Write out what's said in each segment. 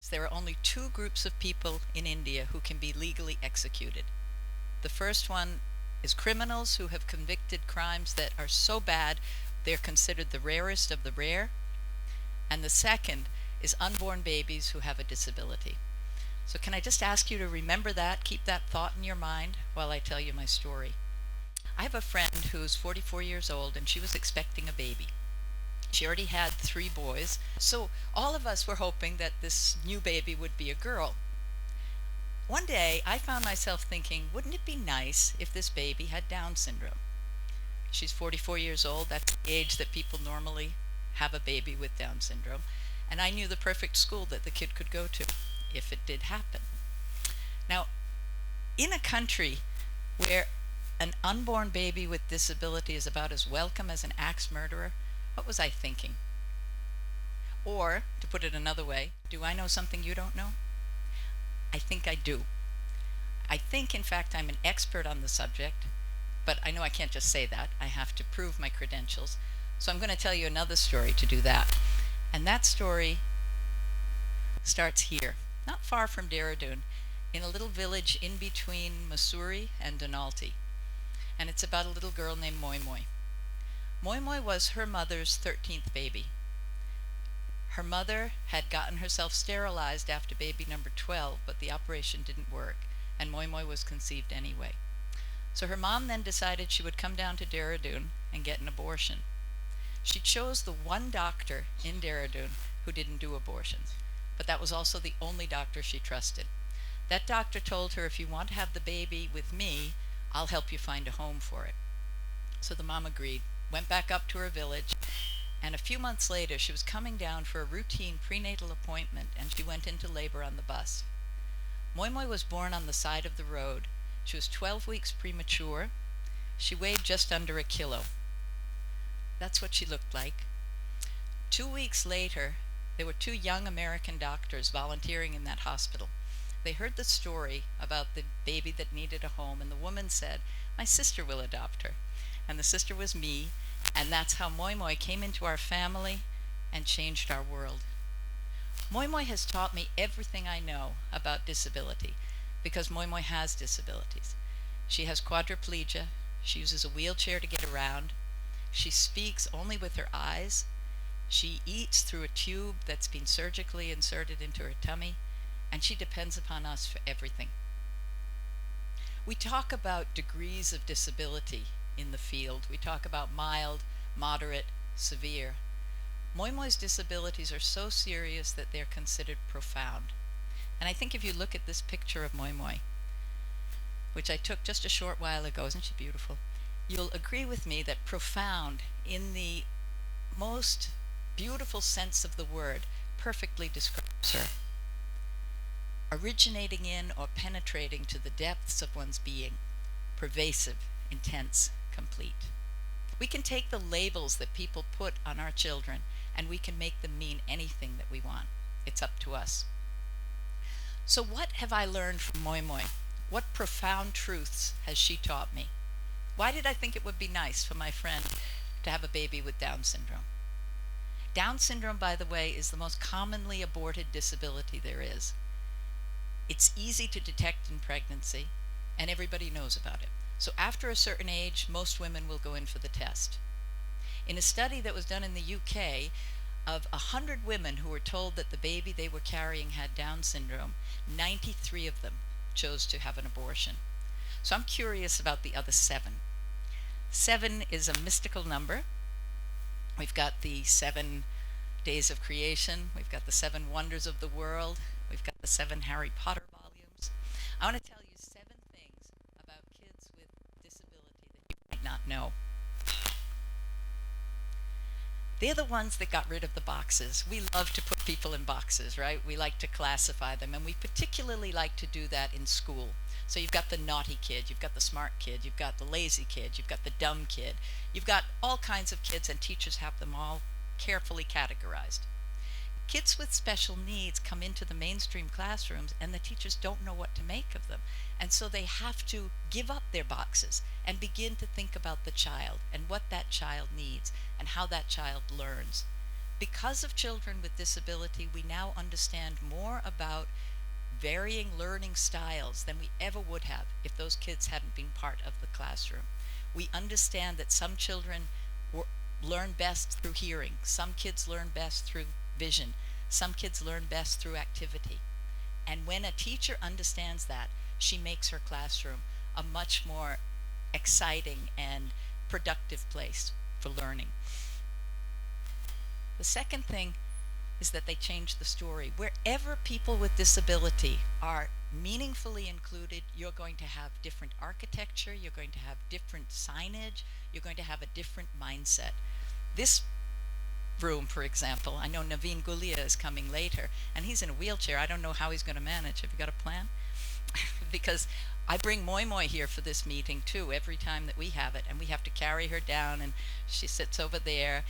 there are only two groups of people in India who can be legally executed. The first one is criminals who have convicted crimes that are so bad they're considered the rarest of the rare. And the second is unborn babies who have a disability. So can I just ask you to remember that, keep that thought in your mind while I tell you my story. I have a friend who's 44 years old and she was expecting a baby. She already had 3 boys, so all of us were hoping that this new baby would be a girl. One day I found myself thinking, wouldn't it be nice if this baby had Down syndrome? She's 44 years old, that's the age that people normally have a baby with Down syndrome, and I knew the perfect school that the kid could go to if it did happen. Now, in a country where an unborn baby with disability is about as welcome as an axe murderer, what was I thinking? Or, to put it another way, do I know something you don't know? I think I do. I think, in fact, I'm an expert on the subject, but I know I can't just say that. I have to prove my credentials. So I'm going to tell you another story to do that. And that story starts here, not far from Dehradun, in a little village in between Mussoorie and Donalty. And it's about a little girl named Moi Moi. Moi Moi was her mother's 13th baby. Her mother had gotten herself sterilized after baby number 12, but the operation didn't work, and Moi Moi was conceived anyway. So her mom then decided she would come down to Dehradun and get an abortion. She chose the one doctor in Dehradun who didn't do abortions, but that was also the only doctor she trusted. That doctor told her, if you want to have the baby with me, I'll help you find a home for it. So the mom agreed, went back up to her village, and a few months later she was coming down for a routine prenatal appointment, and she went into labor on the bus. Moi Moi was born on the side of the road. She was 12 weeks premature. She weighed just under a kilo. That's what she looked like. 2 weeks later, there were 2 young American doctors volunteering in that hospital. They heard the story about the baby that needed a home, and the woman said, "My sister will adopt her." And the sister was me, and that's how Moi Moi came into our family and changed our world. Moi Moi has taught me everything I know about disability, because Moi Moi has disabilities. She has quadriplegia, she uses a wheelchair to get around, she speaks only with her eyes, she eats through a tube that's been surgically inserted into her tummy, and she depends upon us for everything. We talk about degrees of disability in the field. We talk about mild, moderate, severe. Moi Moi's disabilities are so serious that they're considered profound. And I think if you look at this picture of Moi Moi, which I took just a short while ago, isn't she beautiful? You'll agree with me that profound, in the most beautiful sense of the word, perfectly describes her. Originating in or penetrating to the depths of one's being, pervasive, intense, complete. We can take the labels that people put on our children and we can make them mean anything that we want. It's up to us. So what have I learned from Moi Moi? What profound truths has she taught me? Why did I think it would be nice for my friend to have a baby with Down syndrome? Down syndrome, by the way, is the most commonly aborted disability there is. It's easy to detect in pregnancy, and everybody knows about it. So after a certain age, most women will go in for the test. In a study that was done in the UK, of 100 women who were told that the baby they were carrying had Down syndrome, 93 of them chose to have an abortion. So I'm curious about the other 7. 7 is a mystical number. We've got the 7 days of creation. We've got the 7 wonders of the world. We've got the 7 Harry Potter volumes. I want to tell you 7 things about kids with disability that you might not know. They're the ones that got rid of the boxes. We love to put people in boxes, right? We like to classify them, and we particularly like to do that in school. So you've got the naughty kid, you've got the smart kid, you've got the lazy kid, you've got the dumb kid. You've got all kinds of kids, and teachers have them all carefully categorized. Kids with special needs come into the mainstream classrooms and the teachers don't know what to make of them. And so they have to give up their boxes and begin to think about the child and what that child needs and how that child learns. Because of children with disability, we now understand more about varying learning styles than we ever would have if those kids hadn't been part of the classroom. We understand that some children learn best through hearing, some kids learn best through vision, some kids learn best through activity. And when a teacher understands that, she makes her classroom a much more exciting and productive place for learning. The second thing is that they change the story. Wherever people with disability are meaningfully included, you're going to have different architecture, you're going to have different signage, you're going to have a different mindset. This room, for example, I know Naveen Gulia is coming later, and he's in a wheelchair. I don't know how he's going to manage. Have you got a plan? Because I bring Moi Moi here for this meeting too, every time that we have it, and we have to carry her down, and she sits over there.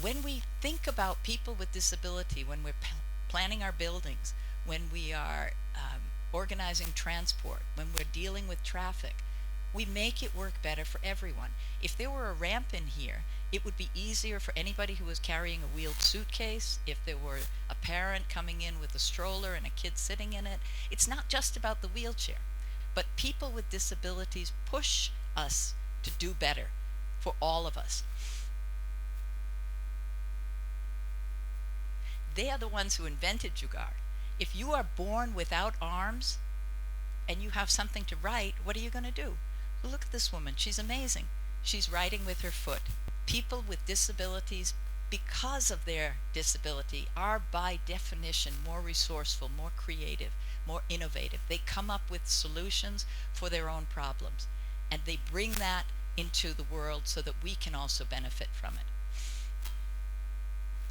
When we think about people with disability, when we're planning our buildings, when we are organizing transport, when we're dealing with traffic, we make it work better for everyone. If there were a ramp in here, it would be easier for anybody who was carrying a wheeled suitcase. If there were a parent coming in with a stroller and a kid sitting in it, it's not just about the wheelchair, but people with disabilities push us to do better for all of us. They are the ones who invented Jugaad. If you are born without arms and you have something to write, what are you going to do? Look at this woman. She's amazing. She's writing with her foot. People with disabilities, because of their disability, are by definition more resourceful, more creative, more innovative. They come up with solutions for their own problems, and they bring that into the world so that we can also benefit from it.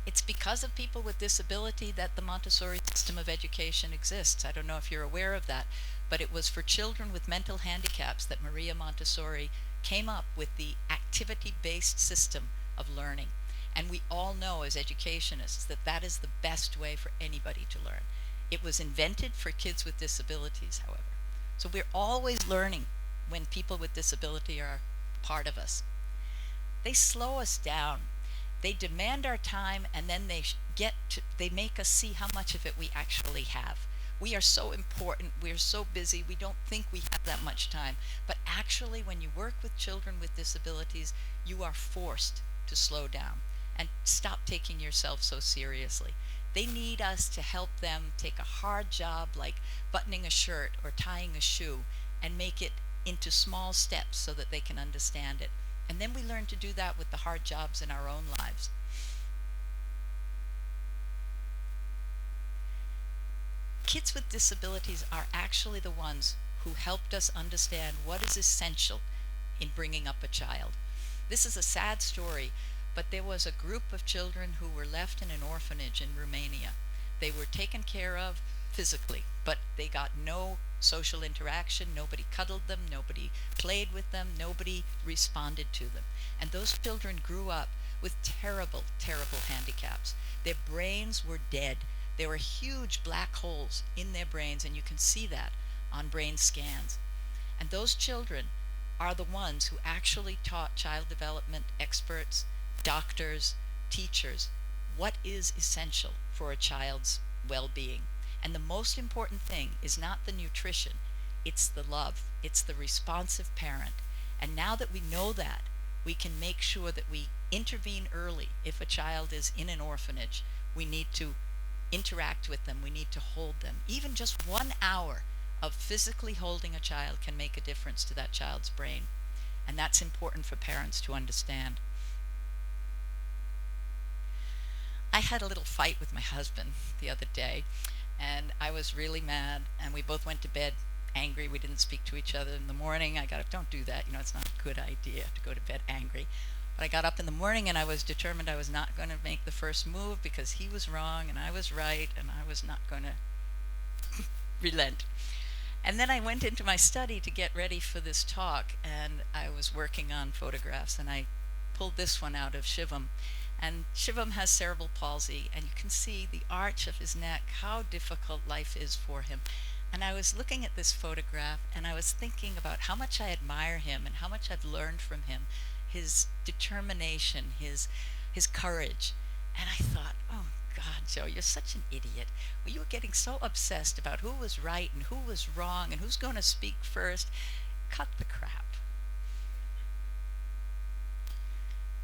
It's because of people with disability that the Montessori system of education exists. I don't know if you're aware of that, but it was for children with mental handicaps that Maria Montessori came up with the activity-based system of learning. And we all know as educationists that that is the best way for anybody to learn. It was invented for kids with disabilities, however. So we're always learning when people with disability are part of us. They slow us down. They demand our time, and then they make us see how much of it we actually have. We are so important, we are so busy, we don't think we have that much time. But actually, when you work with children with disabilities, you are forced to slow down and stop taking yourself so seriously. They need us to help them take a hard job like buttoning a shirt or tying a shoe and make it into small steps so that they can understand it. And then we learn to do that with the hard jobs in our own lives. Kids with disabilities are actually the ones who helped us understand what is essential in bringing up a child. This is a sad story, but there was a group of children who were left in an orphanage in Romania. They were taken care of physically, but they got no social interaction. Nobody cuddled them, nobody played with them, nobody responded to them. And those children grew up with terrible, terrible handicaps. Their brains were dead. There were huge black holes in their brains, and you can see that on brain scans. And those children are the ones who actually taught child development experts, doctors, teachers, what is essential for a child's well-being. And the most important thing is not the nutrition, it's the love, it's the responsive parent. And now that we know that, we can make sure that we intervene early. If a child is in an orphanage, we need to interact with them, we need to hold them. Even just 1 hour of physically holding a child can make a difference to that child's brain. And that's important for parents to understand. I had a little fight with my husband the other day, and I was really mad, and we both went to bed angry. We didn't speak to each other in the morning. I got up, don't do that, it's not a good idea to go to bed angry. But I got up in the morning and I was determined I was not going to make the first move because he was wrong and I was right, and I was not going to relent. And then I went into my study to get ready for this talk, and I was working on photographs, and I pulled this one out of Shivam. And Shivam has cerebral palsy, and you can see the arch of his neck, how difficult life is for him. And I was looking at this photograph, and I was thinking about how much I admire him and how much I've learned from him, his determination, his courage. And I thought, oh God, Joe, you're such an idiot. Well, you were getting so obsessed about who was right and who was wrong and who's going to speak first. Cut the crap.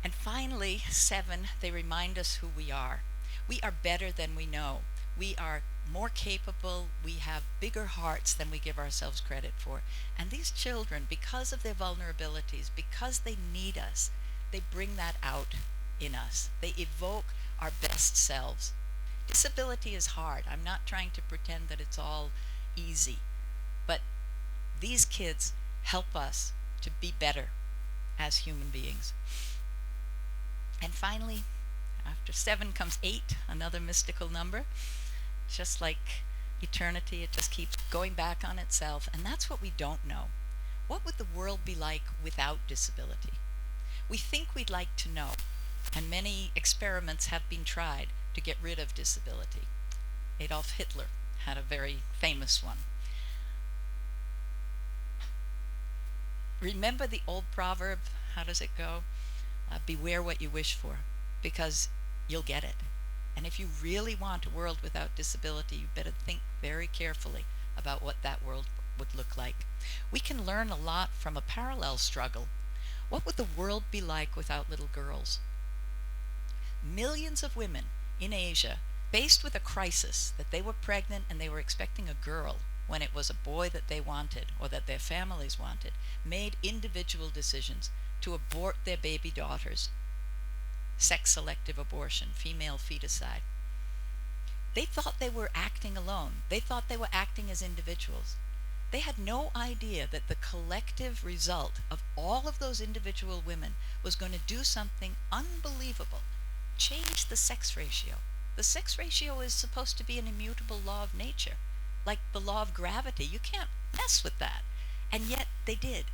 And finally, 7, they remind us who we are. We are better than we know. We are more capable. We have bigger hearts than we give ourselves credit for. And these children, because of their vulnerabilities, because they need us, they bring that out in us. They evoke our best selves. Disability is hard. I'm not trying to pretend that it's all easy. But these kids help us to be better as human beings. And finally, after 7 comes 8, another mystical number. Just like eternity, it just keeps going back on itself. And that's what we don't know. What would the world be like without disability? We think we'd like to know, and many experiments have been tried to get rid of disability. Adolf Hitler had a very famous one. Remember the old proverb, how does it go? Beware what you wish for, because you'll get it. And if you really want a world without disability, you better think very carefully about what that world would look like. We can learn a lot from a parallel struggle. What would the world be like without little girls? Millions of women in Asia, faced with a crisis that they were pregnant and they were expecting a girl when it was a boy that they wanted or that their families wanted, made individual decisions to abort their baby daughters. Sex-selective abortion, female feticide. They thought they were acting alone. They thought they were acting as individuals. They had no idea that the collective result of all of those individual women was going to do something unbelievable. Change the sex ratio. The sex ratio is supposed to be an immutable law of nature, like the law of gravity. You can't mess with that. And yet they did.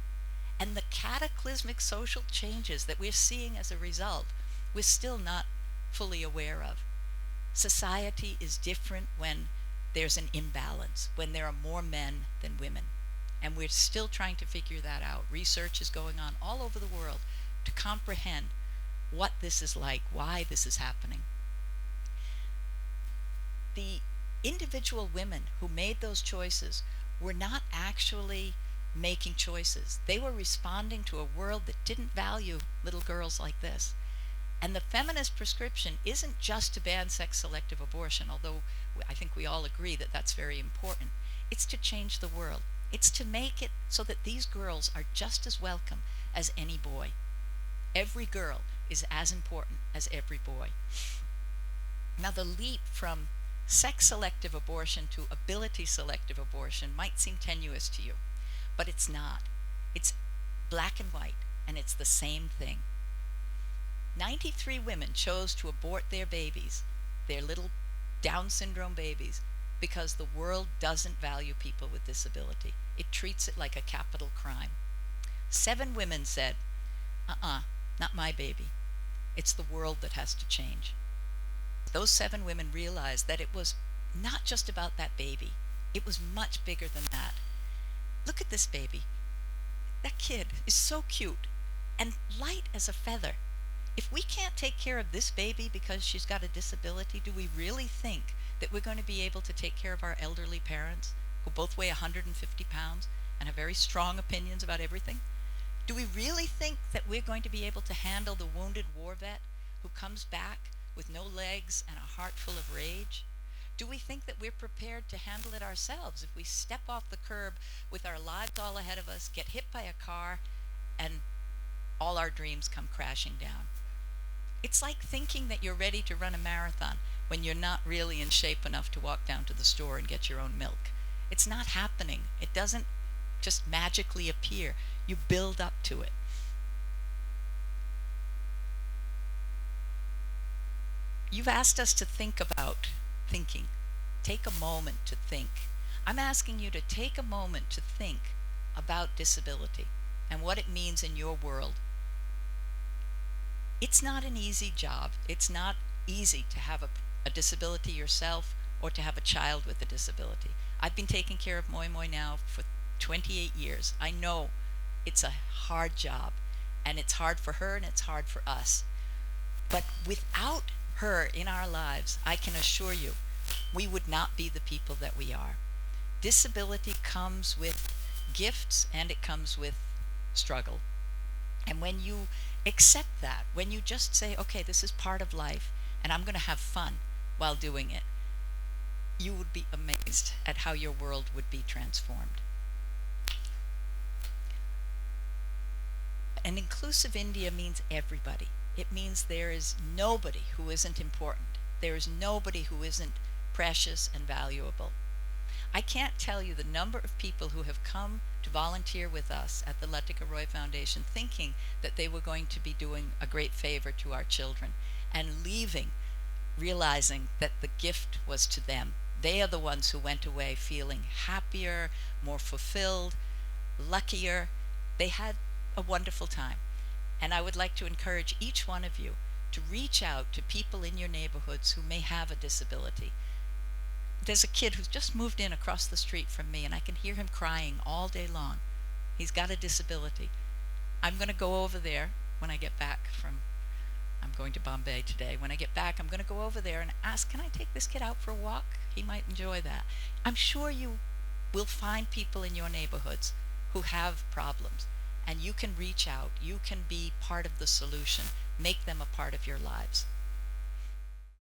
And the cataclysmic social changes that we're seeing as a result, we're still not fully aware of. Society is different when there's an imbalance, when there are more men than women. And we're still trying to figure that out. Research is going on all over the world to comprehend what this is like, why this is happening. The individual women who made those choices were not actually making choices. They were responding to a world that didn't value little girls like this. And the feminist prescription isn't just to ban sex-selective abortion, although I think we all agree that that's very important. It's to change the world. It's to make it so that these girls are just as welcome as any boy. Every girl is as important as every boy. Now, the leap from sex-selective abortion to ability-selective abortion might seem tenuous to you, but it's not. It's black and white, and it's the same thing. 93 women chose to abort their babies, their little Down syndrome babies, because the world doesn't value people with disability. It treats it like a capital crime. 7 women said, not my baby. It's the world that has to change. Those 7 women realized that it was not just about that baby. It was much bigger than that. Look at this baby. That kid is so cute and light as a feather. If we can't take care of this baby because she's got a disability, do we really think that we're going to be able to take care of our elderly parents who both weigh 150 pounds and have very strong opinions about everything? Do we really think that we're going to be able to handle the wounded war vet who comes back with no legs and a heart full of rage? Do we think that we're prepared to handle it ourselves if we step off the curb with our lives all ahead of us, get hit by a car, and all our dreams come crashing down? It's like thinking that you're ready to run a marathon when you're not really in shape enough to walk down to the store and get your own milk. It's not happening. It doesn't just magically appear. You build up to it. You've asked us to think about thinking. Take a moment to think. I'm asking you to take a moment to think about disability and what it means in your world. It's not an easy job. It's not easy to have a disability yourself or to have a child with a disability. I've been taking care of Moi Moi now for 28 years. I know it's a hard job, and it's hard for her and it's hard for us. But without her in our lives, I can assure you, we would not be the people that we are. Disability comes with gifts and it comes with struggle. And when you accept that, when you just say, okay, this is part of life and I'm going to have fun while doing it, you would be amazed at how your world would be transformed. An inclusive India means everybody. It means there is nobody who isn't important. There is nobody who isn't precious and valuable. I can't tell you the number of people who have come to volunteer with us at the Latika Roy Foundation thinking that they were going to be doing a great favor to our children and leaving realizing that the gift was to them. They are the ones who went away feeling happier, more fulfilled, luckier. They had a wonderful time. And I would like to encourage each one of you to reach out to people in your neighborhoods who may have a disability. There's a kid who's just moved in across the street from me, and I can hear him crying all day long. He's got a disability. I'm going to go over there when I get back from, I'm going to Bombay today. When I get back, I'm going to go over there and ask, can I take this kid out for a walk? He might enjoy that. I'm sure you will find people in your neighborhoods who have problems, and you can reach out. You can be part of the solution. Make them a part of your lives.